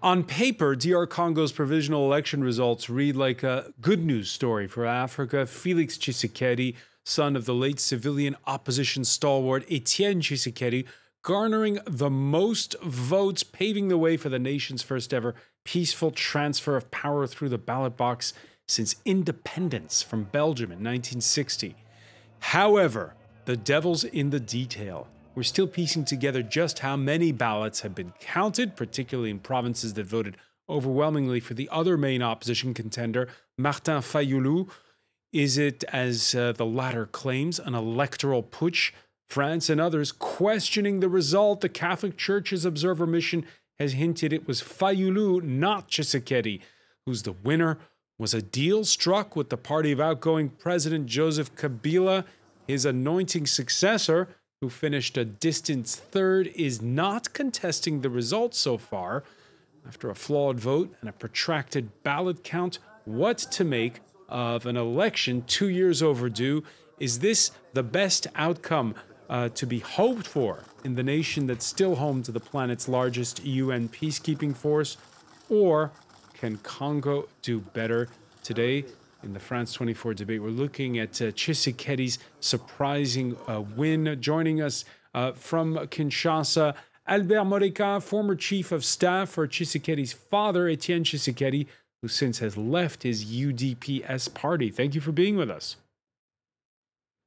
On paper, DR Congo's provisional election results read like a good news story for Africa. Felix Tshisekedi, son of the late civilian opposition stalwart Etienne Tshisekedi, garnering the most votes, paving the way for the nation's first ever peaceful transfer of power through the ballot box since independence from Belgium in 1960. However, the devil's in the detail. We're still piecing together just how many ballots have been counted, particularly in provinces that voted overwhelmingly for the other main opposition contender, Martin Fayulu. Is it, as the latter claims, an electoral putsch? France and others questioning the result. The Catholic Church's observer mission has hinted it was Fayulu, not Tshisekedi, who's the winner. Was a deal struck with the party of outgoing President Joseph Kabila? His anointing successor, who finished a distant third, is not contesting the results so far. After a flawed vote and a protracted ballot count, what to make of an election 2 years overdue? Is this the best outcome to be hoped for in the nation that's still home to the planet's largest UN peacekeeping force? Or can Congo do better? Today, in the France 24 debate, we're looking at Tshisekedi's surprising win. Joining us from Kinshasa, Alber Lekha, former chief of staff for Tshisekedi's father, Etienne Tshisekedi, who since has left his UDPS party. Thank you for being with us.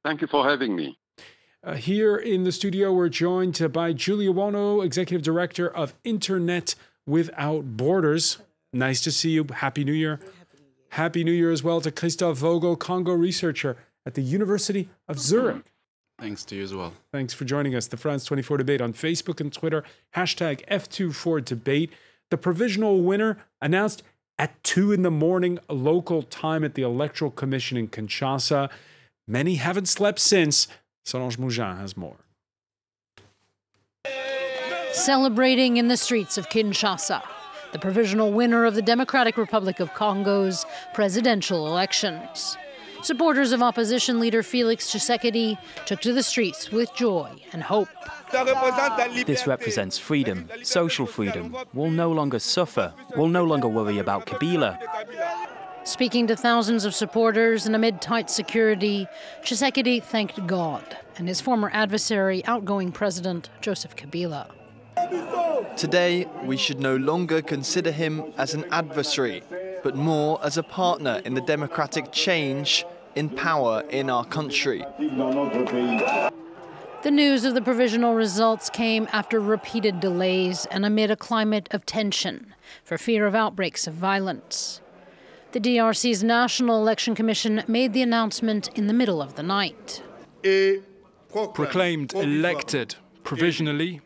Thank you for having me. Here in the studio, we're joined by Julia Wono, Executive Director of Internet Without Borders. Nice to see you. Happy New Year. Happy New Year as well to Christophe Vogel, Congo researcher at the University of Zurich. Thanks to you as well. Thanks for joining us. The France 24 debate on Facebook and Twitter, hashtag F24debate. The provisional winner announced at 2 in the morning local time at the Electoral Commission in Kinshasa. Many haven't slept since. Solange Mougin has more. Celebrating in the streets of Kinshasa, the provisional winner of the Democratic Republic of Congo's presidential elections. Supporters of opposition leader Felix Tshisekedi took to the streets with joy and hope. This represents freedom, social freedom. We'll no longer suffer. We'll no longer worry about Kabila. Speaking to thousands of supporters and amid tight security, Tshisekedi thanked God and his former adversary, outgoing President Joseph Kabila. Today, we should no longer consider him as an adversary, but more as a partner in the democratic change in power in our country. The news of the provisional results came after repeated delays and amid a climate of tension for fear of outbreaks of violence. The DRC's National Election Commission made the announcement in the middle of the night. Proclaimed elected provisionally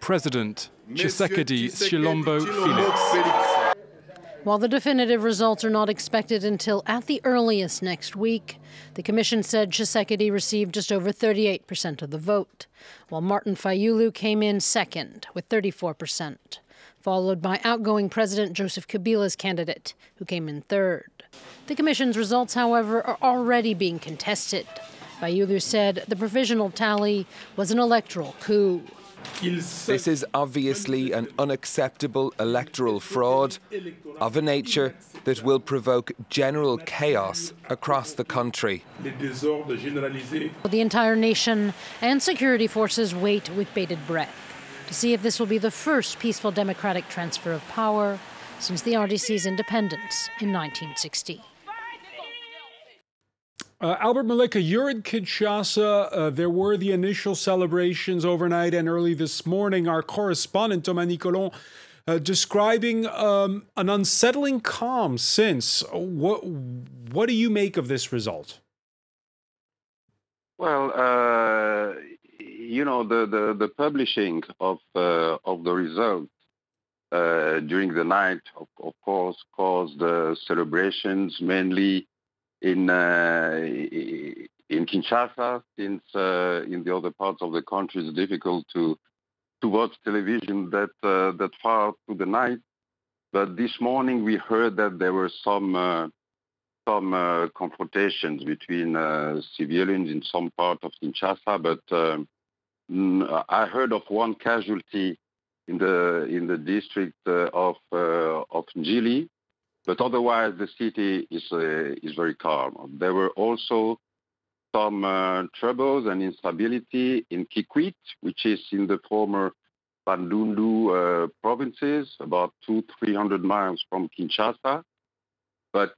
President Tshisekedi Tshilombo Felix. While the definitive results are not expected until at the earliest next week, the commission said Tshisekedi received just over 38% of the vote, while Martin Fayulu came in second with 34%, followed by outgoing President Joseph Kabila's candidate, who came in third. The commission's results, however, are already being contested. Fayulu said the provisional tally was an electoral coup. This is obviously an unacceptable electoral fraud of a nature that will provoke general chaos across the country. The entire nation and security forces wait with bated breath to see if this will be the first peaceful democratic transfer of power since the RDC's independence in 1960. Alber Lekha, you're in Kinshasa. There were the initial celebrations overnight and early this morning. Our correspondent, Thomas Nicolon, describing an unsettling calm since. What do you make of this result? Well, you know, the publishing of the result during the night, of course, caused celebrations mainly in Kinshasa, since in the other parts of the country it's difficult to watch television that far through the night. But this morning we heard that there were some confrontations between civilians in some part of Kinshasa. But I heard of one casualty in the district of Njili, but otherwise the city is very calm. There were also some troubles and instability in Kikwit, which is in the former Bandundu provinces, about 200-300 miles from Kinshasa. But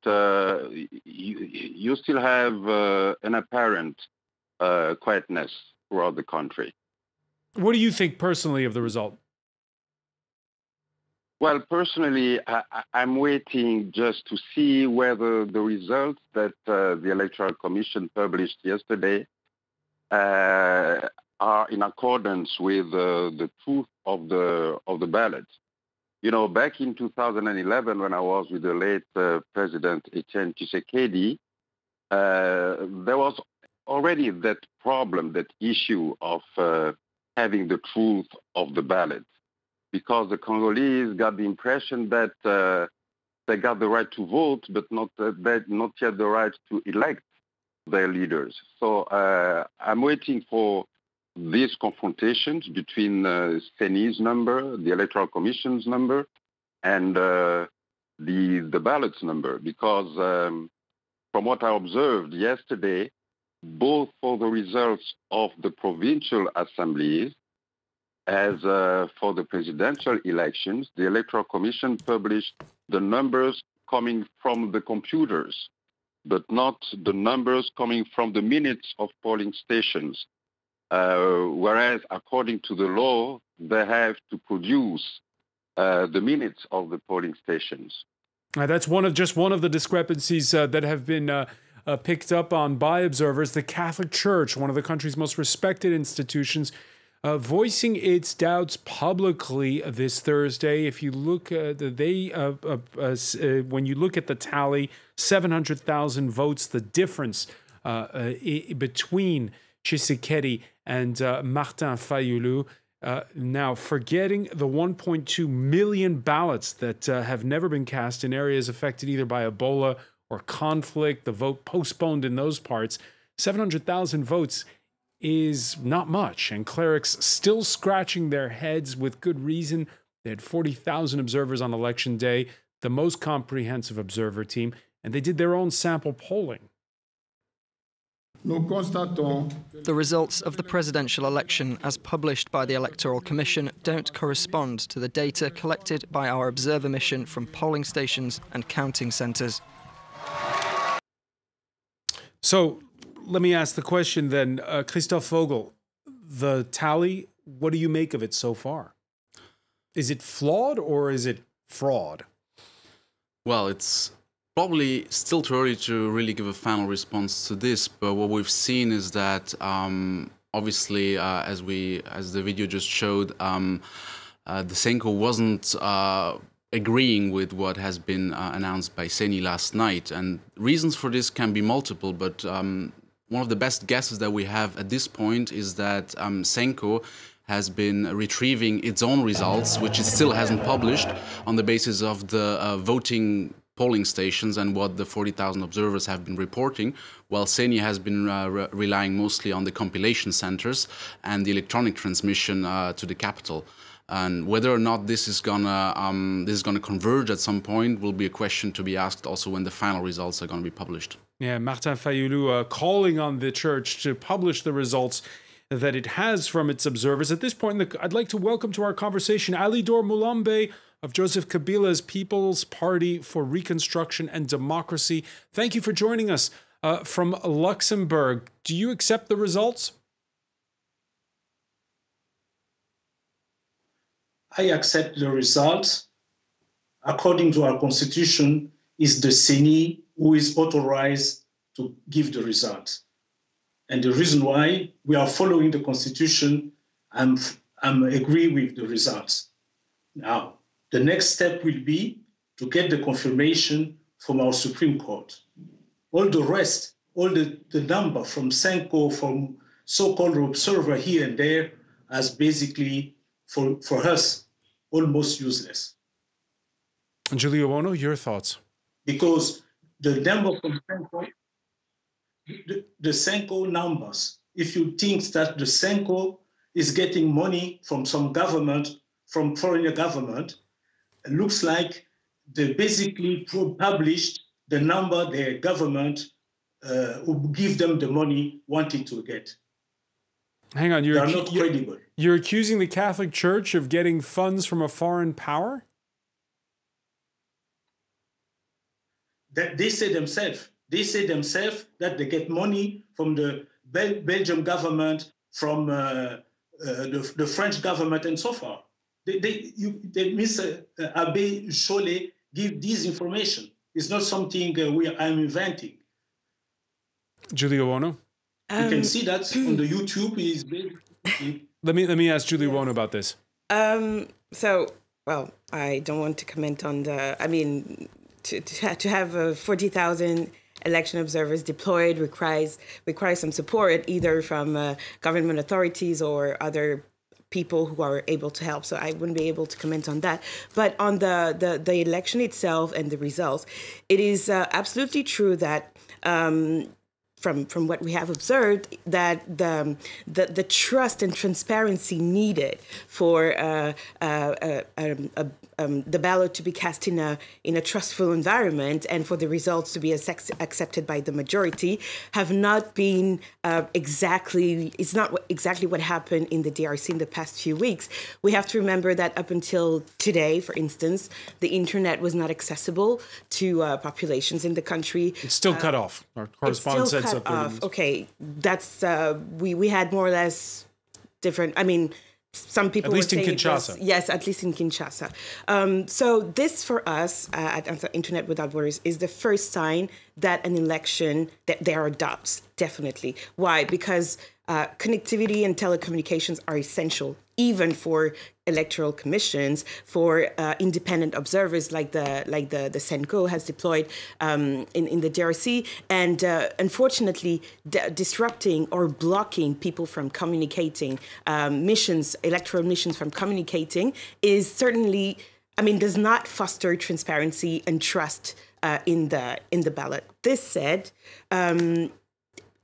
you still have an apparent quietness throughout the country. What do you think personally of the result? Well, personally, I'm waiting just to see whether the results that the Electoral Commission published yesterday are in accordance with the truth of the ballot. You know, back in 2011, when I was with the late President Etienne Tshisekedi, there was already that problem, that issue of having the truth of the ballot, because the Congolese got the impression that they got the right to vote, but not yet the right to elect their leaders. So I'm waiting for these confrontations between CENI's number, the Electoral Commission's number, and the ballot's number, because from what I observed yesterday, both for the results of the provincial assemblies as for the presidential elections, the Electoral Commission published the numbers coming from the computers, but not the numbers coming from the minutes of polling stations. Whereas, according to the law, they have to produce the minutes of the polling stations. That's just one of the discrepancies that have been picked up on by observers. The Catholic Church, one of the country's most respected institutions, voicing its doubts publicly this Thursday. If you look, when you look at the tally, 700,000 votes, the difference between Tshisekedi and Martin Fayulu. Now, forgetting the 1.2 million ballots that have never been cast in areas affected either by Ebola or conflict, the vote postponed in those parts, 700,000 votes is not much, and clerics still scratching their heads with good reason. They had 40,000 observers on election day, the most comprehensive observer team, and they did their own sample polling. The results of the presidential election, as published by the Electoral Commission, don't correspond to the data collected by our observer mission from polling stations and counting centres. So, let me ask the question then, Christoph Vogel, the tally, what do you make of it so far? Is it flawed or is it fraud? Well, it's probably still too early to really give a final response to this, but what we've seen is that obviously, as the video just showed, the Senko wasn't agreeing with what has been announced by CENI last night, and reasons for this can be multiple, but one of the best guesses that we have at this point is that Senko has been retrieving its own results, which it still hasn't published, on the basis of the voting polling stations and what the 40,000 observers have been reporting, while CENI has been relying mostly on the compilation centers and the electronic transmission to the capital. And whether or not this is gonna converge at some point will be a question to be asked also when the final results are going to be published. Yeah, Martin Fayulu calling on the church to publish the results that it has from its observers. At this point, I'd like to welcome to our conversation Alidor Mulambe of Joseph Kabila's People's Party for Reconstruction and Democracy. Thank you for joining us from Luxembourg. Do you accept the results? I accept the results. According to our constitution, it's the CENI who is authorized to give the results. And the reason why we are following the constitution, I'm agree with the results. Now, the next step will be to get the confirmation from our Supreme Court. All the rest, all the number from Senko, from so-called observer here and there, as basically, for us, almost useless. Giulio Ono, your thoughts? Because the number from Senko, the Senko numbers, if you think that the Senko is getting money from some government from foreign government, it looks like they basically published the number their government who give them the money wanted to get. Hang on, They are not credible. You're accusing the Catholic Church of getting funds from a foreign power? That they say themselves. They say themselves that they get money from the Belgian government, from the French government, and so forth. Mr. Abbé Cholet give this information. It's not something I'm inventing. Julia Wono? You can see that on the YouTube. Let me ask Julia Wono about this. Well, I don't want to comment on the. I mean, to have 40,000 election observers deployed requires some support, either from government authorities or other people who are able to help. So I wouldn't be able to comment on that. But on the election itself and the results, it is absolutely true that from what we have observed, that the trust and transparency needed for the ballot to be cast in a trustful environment and for the results to be accepted by the majority have not been it's not exactly what happened in the DRC in the past few weeks. We have to remember that up until today, for instance, the internet was not accessible to populations in the country. It's still cut off. Our correspondent said something. Okay, that's we had more or less different. I mean, some people at least were in saying Kinshasa. Yes, at least in Kinshasa. So this for us at Internet Without Borders is the first sign that an election that there are doubts. Definitely. Why? Because connectivity and telecommunications are essential, even for electoral commissions, for independent observers like the Senko has deployed in the DRC, and unfortunately disrupting or blocking people from communicating, electoral missions from communicating is certainly, does not foster transparency and trust in the ballot. This said,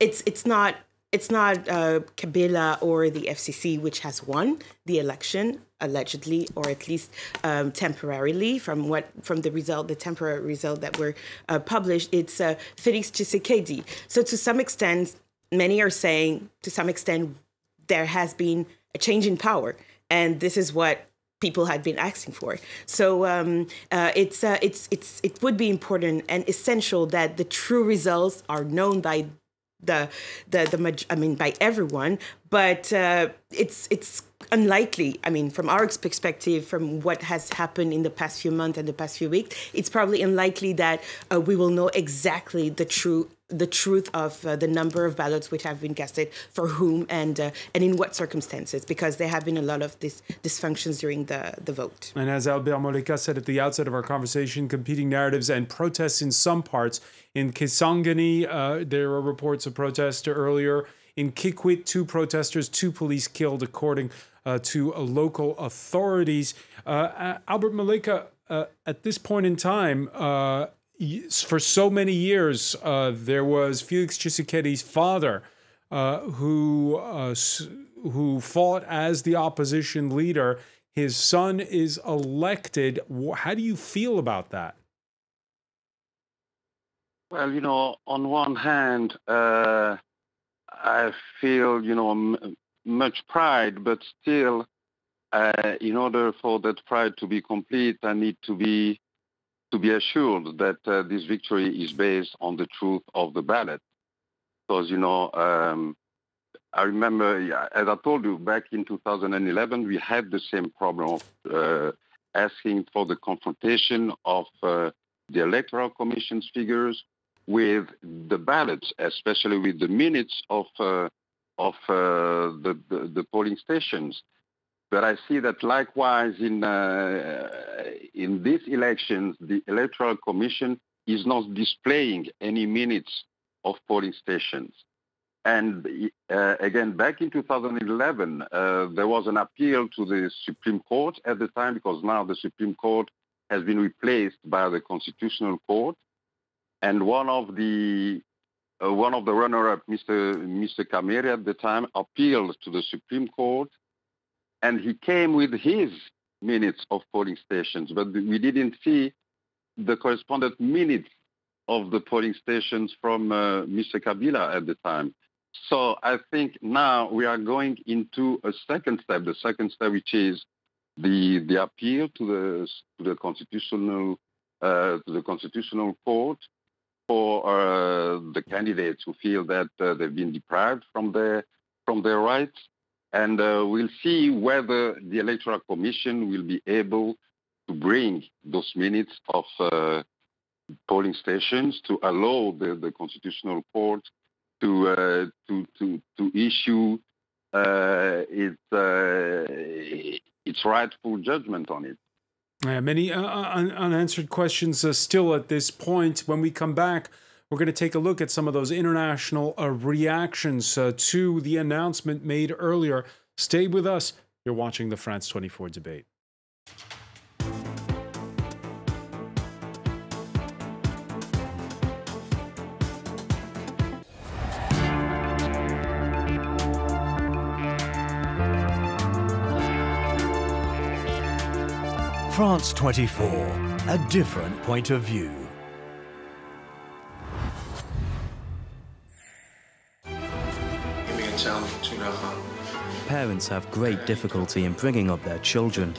it's not Kabila or the FCC which has won the election, allegedly, or at least temporarily, from the temporary result that were published. It's Felix Tshisekedi. So to some extent, many are saying, to some extent, there has been a change in power, and this is what people had been asking for. So it would be important and essential that the true results are known by by everyone, but it's unlikely. From our perspective, from what has happened in the past few months and the past few weeks, it's probably unlikely that we will know exactly the truth of the number of ballots which have been casted for whom and in what circumstances, because there have been a lot of dysfunctions during the vote. And as Alber Lekha said at the outset of our conversation, competing narratives and protests in some parts. In Kisangani, there were reports of protests earlier. In Kikwit, 2 protesters, 2 police killed, according to local authorities. Alber Lekha, at this point in time, for so many years, there was Felix Tshisekedi's father, who fought as the opposition leader. His son is elected. How do you feel about that? Well, on one hand, I feel, much pride, but still, in order for that pride to be complete, I need to be assured that this victory is based on the truth of the ballot. Because, I remember, as I told you, back in 2011, we had the same problem of asking for the confrontation of the Electoral Commission's figures with the ballots, especially with the minutes of the polling stations. But I see that likewise in these elections, the Electoral Commission is not displaying any minutes of polling stations. And again, back in 2011, there was an appeal to the Supreme Court at the time, because now the Supreme Court has been replaced by the Constitutional Court. And one of the runner-up, Mr. Kamere at the time, appealed to the Supreme Court, and he came with his minutes of polling stations, but we didn't see the correspondent minutes of the polling stations from Mr. Kabila at the time. So I think now we are going into a second step, the second step, which is the appeal to the constitutional court for the candidates who feel that they've been deprived from their rights, and we'll see whether the Electoral Commission will be able to bring those minutes of polling stations to allow the constitutional court to issue its rightful judgment on it. Many unanswered questions still at this point. When we come back, we're going to take a look at some of those international reactions to the announcement made earlier. Stay with us. You're watching the France 24 debate. France 24, a different point of view. Parents have great difficulty in bringing up their children.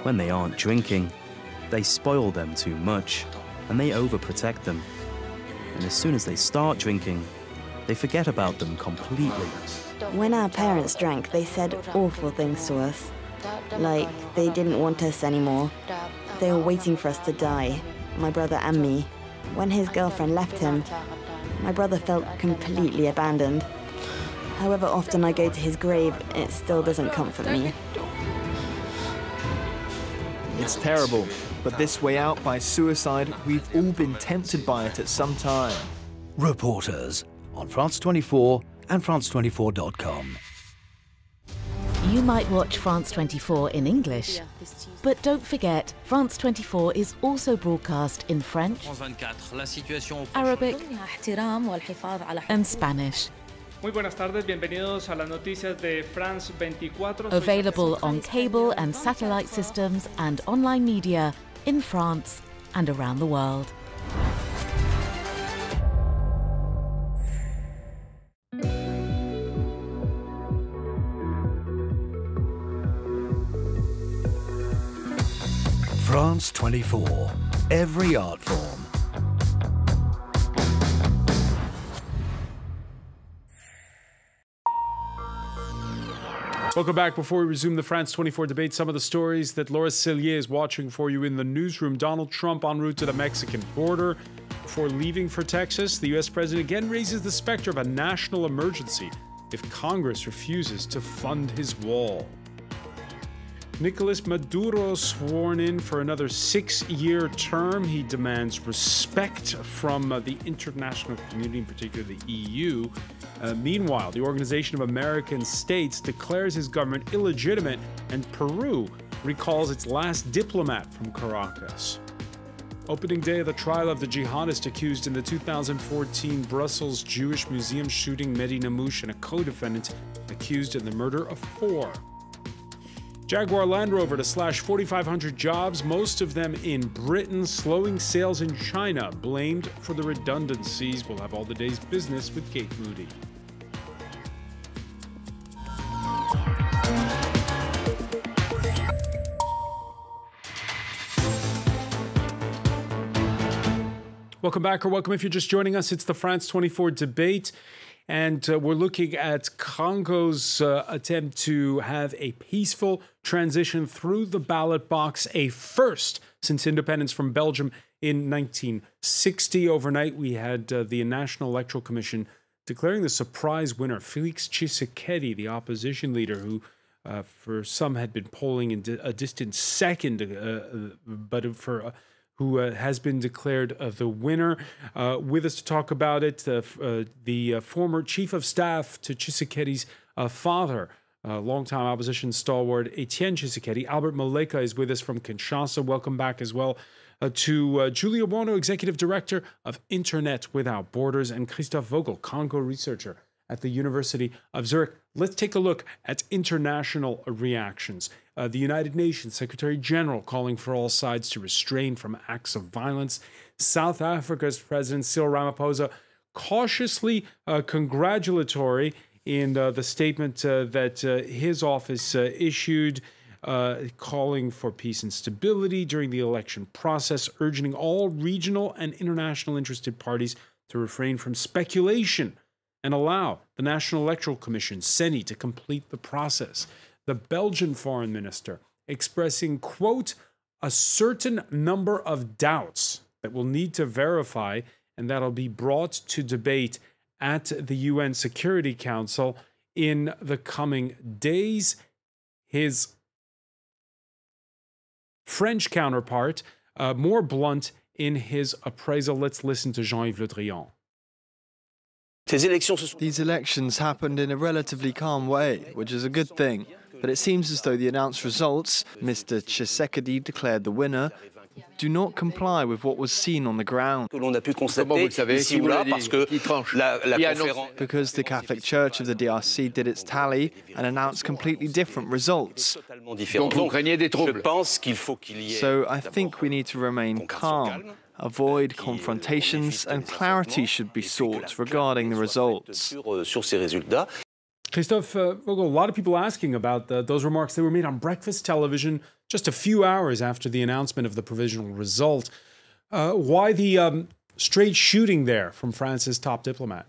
When they aren't drinking, they spoil them too much, and they overprotect them. And as soon as they start drinking, they forget about them completely. When our parents drank, they said awful things to us. Like, they didn't want us anymore. They were waiting for us to die, my brother and me. When his girlfriend left him, my brother felt completely abandoned. However often I go to his grave, it still doesn't comfort me. It's terrible, but this way out by suicide, we've all been tempted by it at some time. Reporters on France 24 and France24.com. You might watch France 24 in English, but don't forget, France 24 is also broadcast in French, Arabic, and Spanish. Muy buenas tardes, bienvenidos a las noticias de France 24. Available on cable and satellite systems and online media in France and around the world. France 24, every art form. Welcome back. Before we resume the France 24 debate, some of the stories that Laura Cellier is watching for you in the newsroom. Donald Trump en route to the Mexican border. Before leaving for Texas, the U.S. president again raises the specter of a national emergency if Congress refuses to fund his wall. Nicolas Maduro sworn in for another 6-year term. He demands respect from the international community, in particular the EU. Meanwhile, the Organization of American States declares his government illegitimate, and Peru recalls its last diplomat from Caracas. Opening day of the trial of the jihadist accused in the 2014 Brussels Jewish Museum shooting, Mehdi Namouche, and a co-defendant accused in the murder of 4. Jaguar Land Rover to slash 4,500 jobs, most of them in Britain, slowing sales in China, blamed for the redundancies. We'll have all the day's business with Kate Moody. Welcome back, or welcome if you're just joining us. It's the France 24 debate. And we're looking at Congo's attempt to have a peaceful transition through the ballot box, a first since independence from Belgium in 1960. Overnight, we had the National Electoral Commission declaring the surprise winner, Felix Tshisekedi, the opposition leader, who for some had been polling in a distant second, who has been declared the winner. With us to talk about it, the former chief of staff to Tshisekedi's father, longtime opposition stalwart Etienne Tshisekedi. Alber Lekha is with us from Kinshasa. Welcome back as well to Julia Bono, executive director of Internet Without Borders, and Christophe Vogel, Congo researcher at the University of Zurich. Let's take a look at international reactions. The United Nations Secretary General calling for all sides to restrain from acts of violence. South Africa's President Cyril Ramaphosa cautiously congratulatory in the statement that his office issued, calling for peace and stability during the election process, urging all regional and international interested parties to refrain from speculation and allow the National Electoral Commission, CENI, to complete the process. The Belgian foreign minister expressing, quote, a certain number of doubts that we'll need to verify and that'll be brought to debate at the UN Security Council in the coming days. His French counterpart, more blunt in his appraisal. Let's listen to Jean-Yves Le Drian. These elections happened in a relatively calm way, which is a good thing. But it seems as though the announced results, Mr. Tshisekedi declared the winner, do not comply with what was seen on the ground. Because the Catholic Church of the DRC did its tally and announced completely different results. So I think we need to remain calm, avoid confrontations, and clarity should be sought regarding the results. Christophe, a lot of people asking about those remarks. They were made on breakfast television just a few hours after the announcement of the provisional result. Why the straight shooting there from France's top diplomat?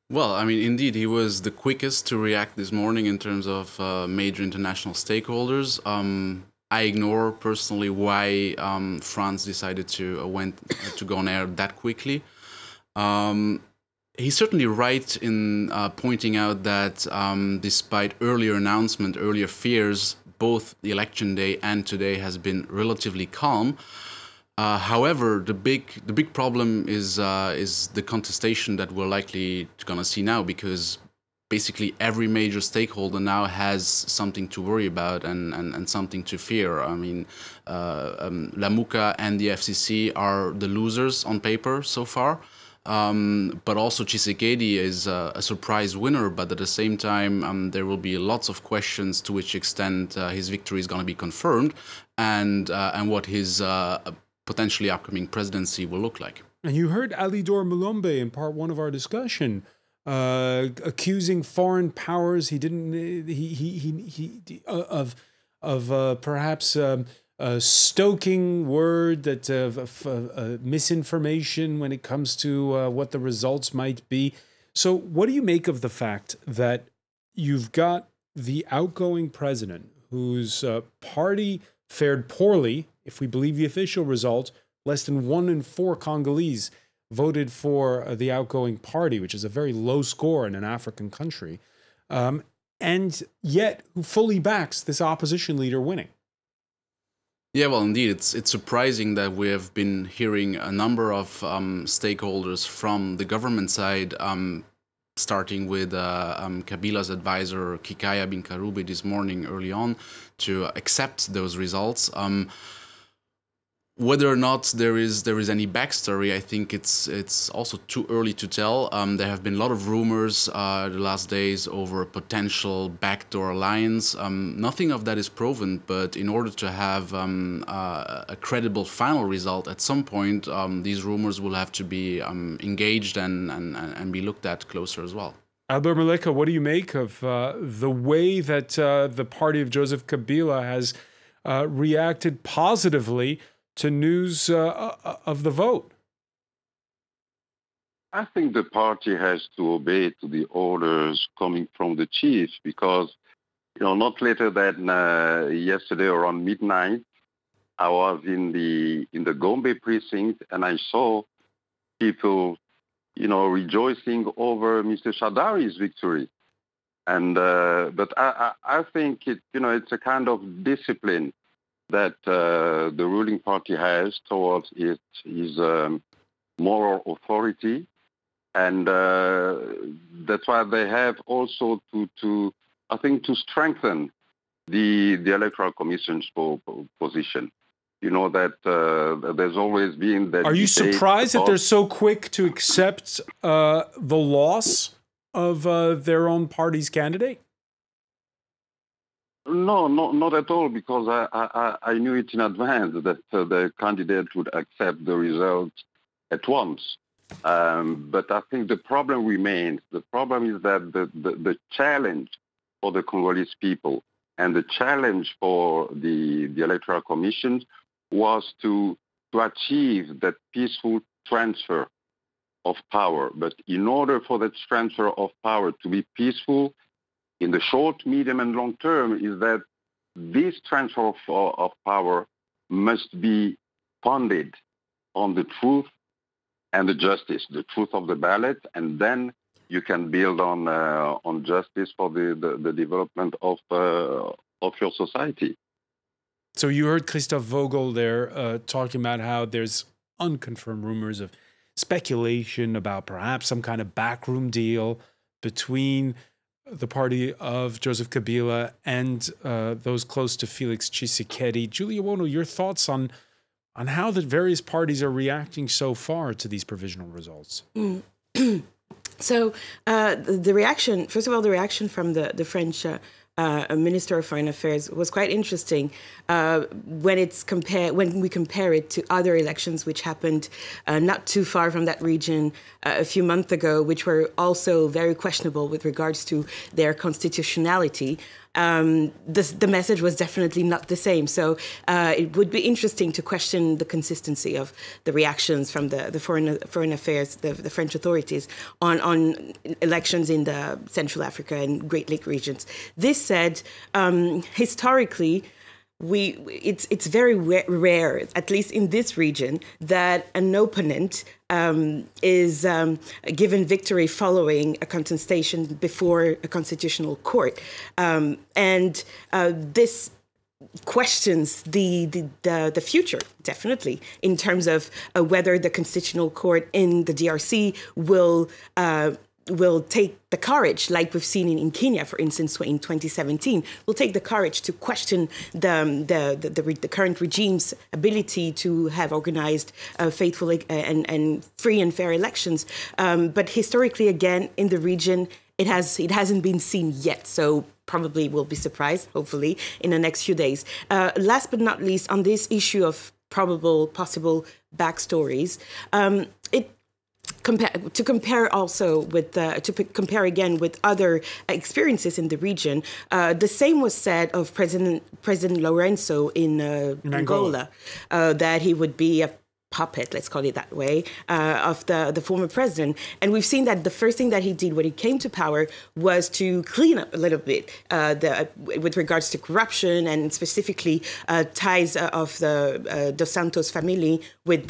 Well, I mean, indeed, he was the quickest to react this morning in terms of major international stakeholders. I ignore personally why France decided to go on air that quickly. He's certainly right in pointing out that despite earlier fears, both the election day and today has been relatively calm. However, the big problem is the contestation that we're likely gonna see now, because basically every major stakeholder now has something to worry about and something to fear. I mean, Lamuka and the FCC are the losers on paper so far. But also Tshisekedi is a surprise winner, but at the same time, there will be lots of questions to which extent his victory is going to be confirmed and what his potentially upcoming presidency will look like. And you heard Alidor Mulombe in part one of our discussion, accusing foreign powers of perhaps stoking word that misinformation when it comes to what the results might be. So what do you make of the fact that you've got the outgoing president whose party fared poorly, if we believe the official result? Less than 1 in 4 Congolese voted for the outgoing party, which is a very low score in an African country, and yet who fully backs this opposition leader winning. Yeah, well, indeed, it's surprising that we have been hearing a number of stakeholders from the government side, starting with Kabila's advisor Kikaya bin Karubi this morning early on, to accept those results. Whether or not there is any backstory, I think it's also too early to tell. There have been a lot of rumors the last days over a potential backdoor alliance. Nothing of that is proven, but in order to have a credible final result, at some point these rumors will have to be engaged and be looked at closer as well. Alber Lekha, what do you make of the way that the party of Joseph Kabila has reacted positively to news of the vote? I think the party has to obey to the orders coming from the chief, because, not later than yesterday around midnight, I was in the Gombe precinct and I saw people, rejoicing over Mr. Shadari's victory. And but I think it's a kind of discipline that the ruling party has towards its moral authority, and that's why they have also to strengthen the Electoral Commission's position. That there's always been that. Are you surprised that they're so quick to accept the loss of their own party's candidate? No, not at all, because I knew it in advance that the candidate would accept the results at once. But I think the problem remains. The problem is that the challenge for the Congolese people and the challenge for the Electoral Commission was to achieve that peaceful transfer of power. But in order for that transfer of power to be peaceful, in the short, medium, and long term, is that this transfer of power must be founded on the truth and the justice, the truth of the ballot, and then you can build on justice for the development of your society. So you heard Christophe Vogel there talking about how there's unconfirmed rumors of speculation about perhaps some kind of backroom deal between the party of Joseph Kabila and those close to Felix Tshisekedi. Julia Wono, your thoughts on how the various parties are reacting so far to these provisional results? So the reaction, first of all, the reaction from the French Minister of Foreign Affairs was quite interesting when we compare it to other elections which happened not too far from that region a few months ago, which were also very questionable with regards to their constitutionality. The message was definitely not the same. So it would be interesting to question the consistency of the reactions from the foreign affairs, the French authorities on elections in the Central Africa and Great Lake regions. This said, historically, it's very rare, at least in this region, that an opponent is given victory following a contestation before a constitutional court, and this questions the future, definitely, in terms of whether the constitutional court in the DRC will take the courage, like we've seen in Kenya, for instance, in 2017, will take the courage to question the current regime's ability to have organized faithful and free and fair elections. But historically, again, in the region, it hasn't been seen yet. So probably we'll be surprised, hopefully, in the next few days. Last but not least, on this issue of possible backstories, to compare also with compare again with other experiences in the region, the same was said of President Lorenzo in Angola, that he would be a puppet, let's call it that way, of the former president. And we've seen that the first thing that he did when he came to power was to clean up a little bit with regards to corruption and specifically ties of the Dos Santos family with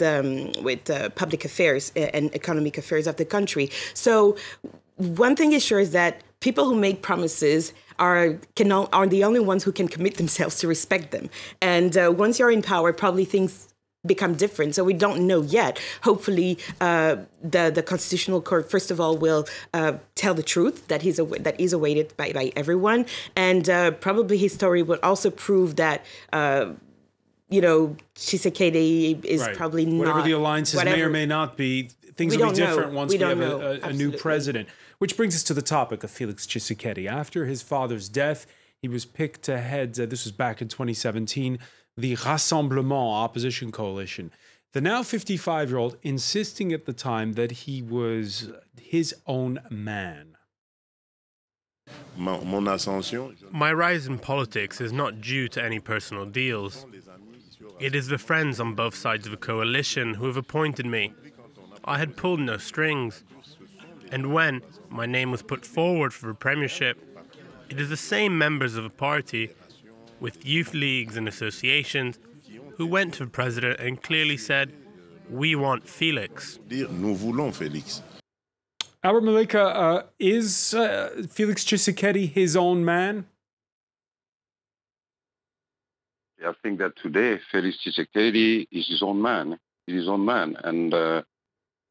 public affairs and economic affairs of the country. So one thing is sure is that people who make promises are the only ones who can commit themselves to respect them. And once you're in power, probably things become different. So we don't know yet. Hopefully, the Constitutional Court, first of all, will tell the truth that is awaited by everyone, and probably his story will also prove that Tshisekedi is probably not. Whatever the alliances may or may not be, things will be different once we have a new president. Which brings us to the topic of Felix Tshisekedi. After his father's death, he was picked to head. This was back in 2017. The Rassemblement opposition coalition. The now 55-year-old insisting at the time that he was his own man. My rise in politics is not due to any personal deals. It is the friends on both sides of a coalition who have appointed me. I had pulled no strings. And when my name was put forward for a premiership, it is the same members of a party with youth leagues and associations who went to the president and clearly said, "We want Felix." Alber Lekha, is Felix Tshisekedi his own man? I think that today Felix Tshisekedi is his own man. He's his own man, and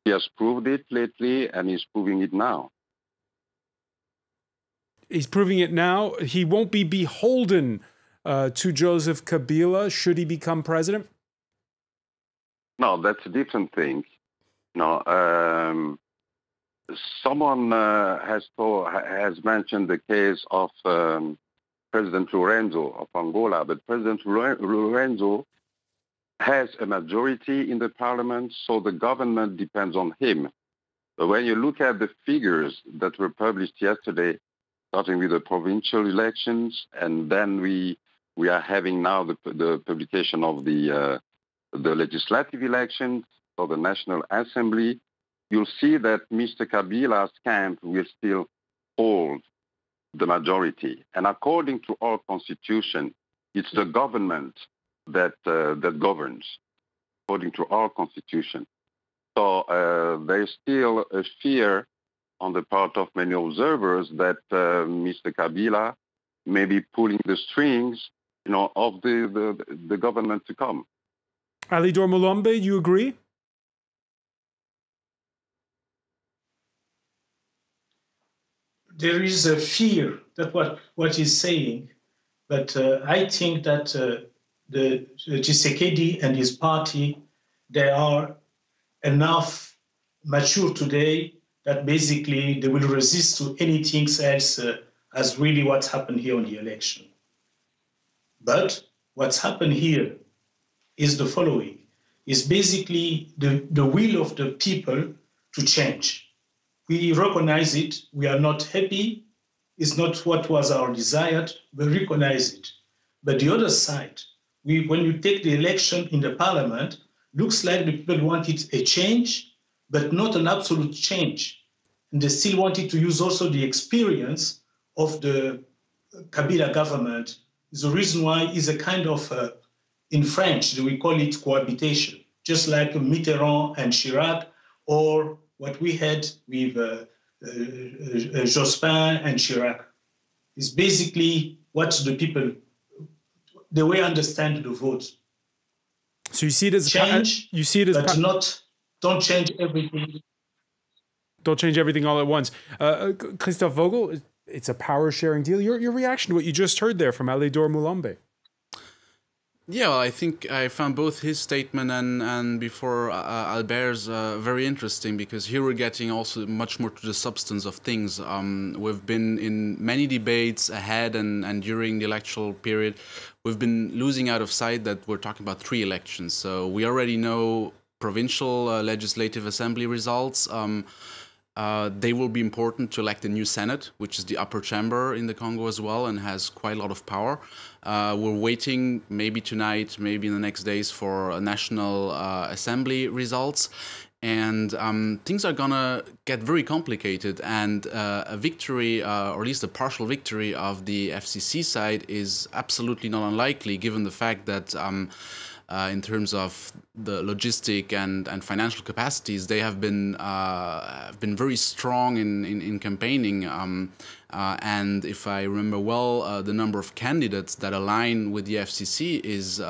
he has proved it lately, and he's proving it now. He's proving it now. He won't be beholden to Joseph Kabila should he become president? No, that's a different thing. No, Someone has mentioned the case of President Lorenzo of Angola, but President Lorenzo has a majority in the parliament, so the government depends on him. But when you look at the figures that were published yesterday, starting with the provincial elections, and then we are having now the publication of the legislative elections for the National Assembly, you'll see that Mr. Kabila's camp will still hold the majority. And according to our constitution, it's the government that governs, according to our constitution. So there's still a fear on the part of many observers that Mr. Kabila may be pulling the strings, of the government to come. Alidor Mulombe, you agree? There is a fear that what he's saying, but I think that the Tshisekedi and his party, they are enough mature today that basically they will resist to anything else as really what's happened here on the election. But what's happened here is the following, is basically the will of the people to change. We recognize it, we are not happy, it's not what was our desire, we recognize it. But the other side, when you take the election in the parliament, looks like the people wanted a change, but not an absolute change. And they still wanted to use also the experience of the Kabila government. Is the reason why is a kind of, in French, we call it cohabitation, just like Mitterrand and Chirac, or what we had with Jospin and Chirac. Is basically what the people, the way I understand the vote. So you see it as change, but don't change everything. Don't change everything all at once. Christophe Vogel, it's a power sharing deal. Your reaction to what you just heard there from Alidor Mulombe? Yeah, well, I think I found both his statement and before Albert's very interesting, because here we're getting also much more to the substance of things. We've been in many debates ahead and during the electoral period. We've been losing out of sight that we're talking about 3 elections. So we already know provincial legislative assembly results. They will be important to elect a new Senate, which is the upper chamber in the Congo as well and has quite a lot of power. We're waiting maybe tonight, maybe in the next days for a National Assembly results. And things are gonna get very complicated, and a victory, or at least a partial victory of the FCC side is absolutely not unlikely, given the fact that in terms of the logistic and financial capacities, they have been very strong in campaigning. And if I remember well, the number of candidates that align with the FCC is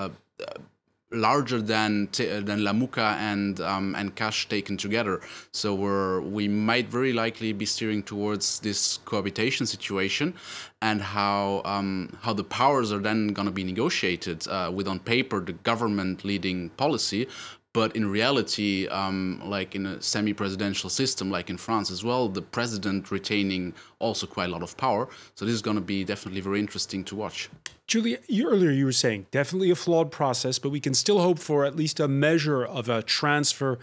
larger than Lamuka and Cash taken together. So we might very likely be steering towards this cohabitation situation, and how the powers are then going to be negotiated with, on paper, the government leading policy, but in reality, like in a semi-presidential system, like in France as well, the president retaining also quite a lot of power. So this is going to be definitely very interesting to watch. Julia, earlier you were saying definitely a flawed process, but we can still hope for at least a measure of a transfer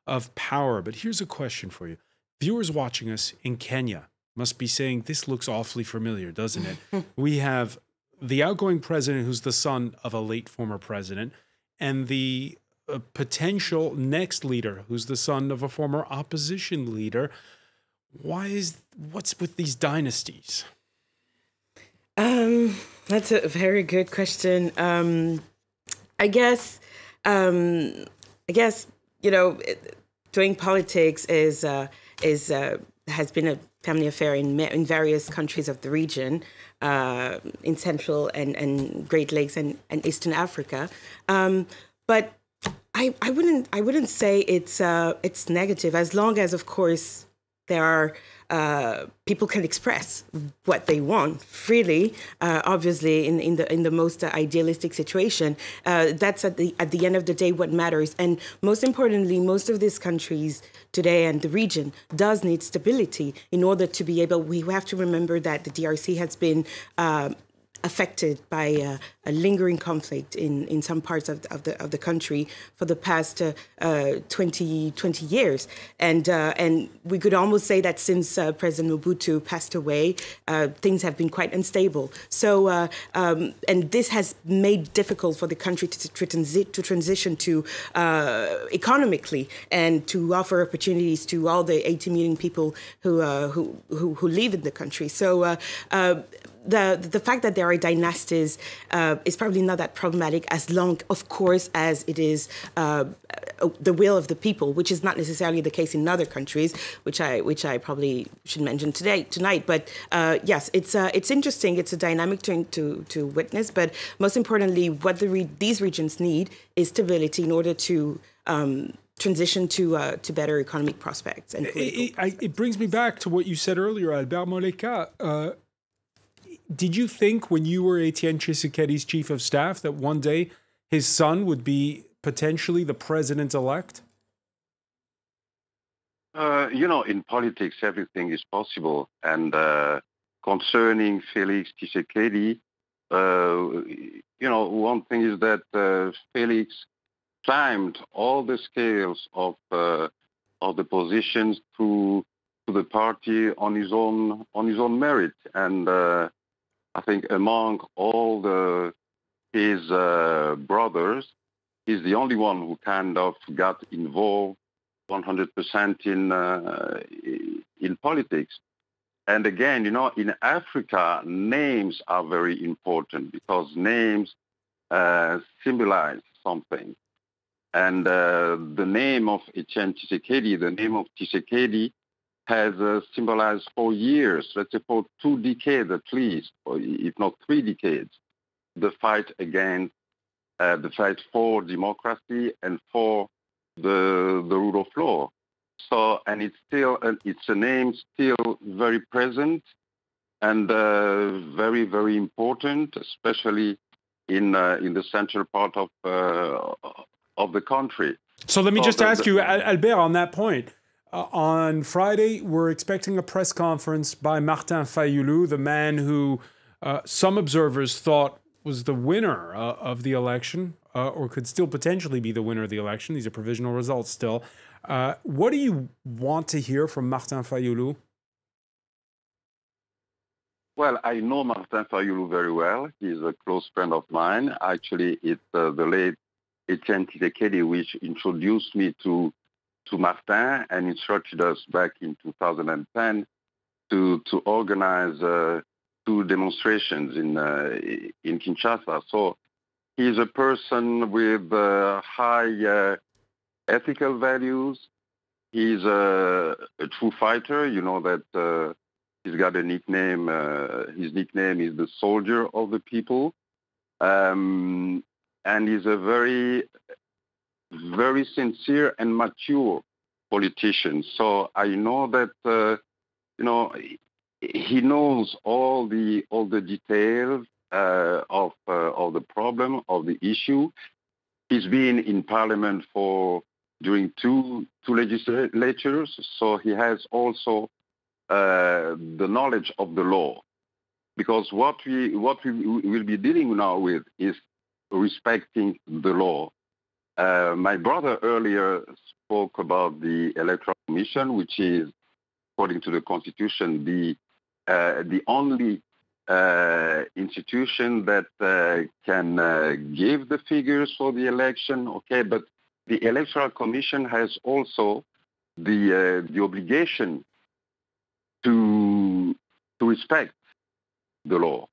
of power. But here's a question for you. Viewers watching us in Kenya must be saying, this looks awfully familiar, doesn't it? We have the outgoing president who's the son of a late former president, and the potential next leader who's the son of a former opposition leader. What's with these dynasties? That's a very good question. I guess doing politics has been a family affair in various countries of the region, in Central and Great Lakes and Eastern Africa. But I wouldn't say it's negative, as long as, of course, there are people can express what they want freely. Obviously, in the most idealistic situation, that's at the end of the day what matters. And most importantly, most of these countries today and the region does need stability in order to be able. We have to remember that the DRC has been affected by a lingering conflict in some parts of the country for the past 20 years. And we could almost say that since President Mobutu passed away, things have been quite unstable. So, and this has made difficult for the country to transition to economically and to offer opportunities to all the 80 million people who live in the country. So, the fact that there are dynasties is probably not that problematic as long, of course, as it is the will of the people, which is not necessarily the case in other countries, which I probably should mention tonight. But yes, it's interesting. It's a dynamic to witness. But most importantly, what these regions need is stability in order to transition to better economic prospects. And it brings me back to what you said earlier, Alber Lekha. Did you think when you were Etienne Tshisekedi's chief of staff that one day his son would be potentially the president-elect? In politics, everything is possible. And concerning Felix Tshisekedi, one thing is that Felix climbed all the scales of the positions to the party on his own merit. And I think among all his brothers, he's the only one who kind of got involved 100% in politics. And again, in Africa, names are very important because names symbolize something. And the name of Etienne Tshisekedi, the name of Tshisekedi, has symbolized for years, let's say for 2 decades at least, or if not 3 decades, the fight for democracy and for the rule of law. So, and it's a name still very present and very, very important, especially in the central part of the country. So let me just ask you, Albert, on that point. On Friday, we're expecting a press conference by Martin Fayulu, the man who some observers thought was the winner of the election, or could still potentially be the winner of the election. These are provisional results still. What do you want to hear from Martin Fayulu? Well, I know Martin Fayulu very well. He's a close friend of mine. Actually, it's the late Etienne Tshisekedi which introduced me to Martin and instructed us back in 2010 to organize 2 demonstrations in Kinshasa. So he's a person with high ethical values. He's a true fighter. You know that he's got a nickname. His nickname is the Soldier of the People. And he's a very, very sincere and mature politician. So I know that he knows all the details of the problem, of the issue. He's been in Parliament during two legislatures, so he has also the knowledge of the law. Because what we will be dealing now with is respecting the law. My brother earlier spoke about the Electoral Commission, which is, according to the Constitution, the only institution that can give the figures for the election. Okay, but the Electoral Commission has also the obligation to respect the law.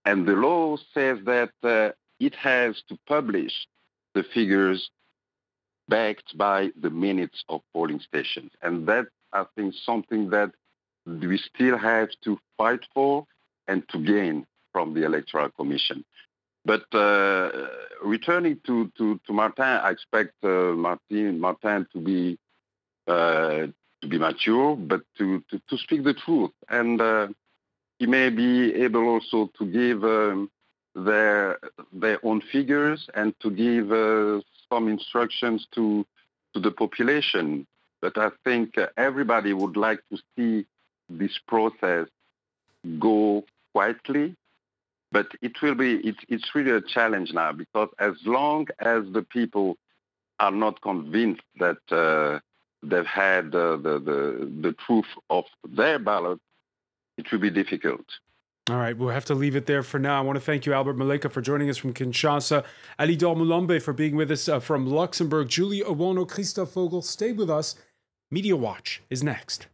And the law says that it has to publish the figures backed by the minutes of polling stations. And that, I think, something that we still have to fight for and to gain from the Electoral Commission. But returning to Martin, I expect Martin to be be mature, but to speak the truth. And he may be able also to give their own figures and to give some instructions to the population. But I think everybody would like to see this process go quietly. But it's really a challenge now, because as long as the people are not convinced that they've had the truth of their ballot, it will be difficult. All right, we'll have to leave it there for now. I want to thank you, Alber Lekha, for joining us from Kinshasa, Alidor Mulambe for being with us from Luxembourg, Julie Owono, Christophe Vogel. Stay with us. Media Watch is next.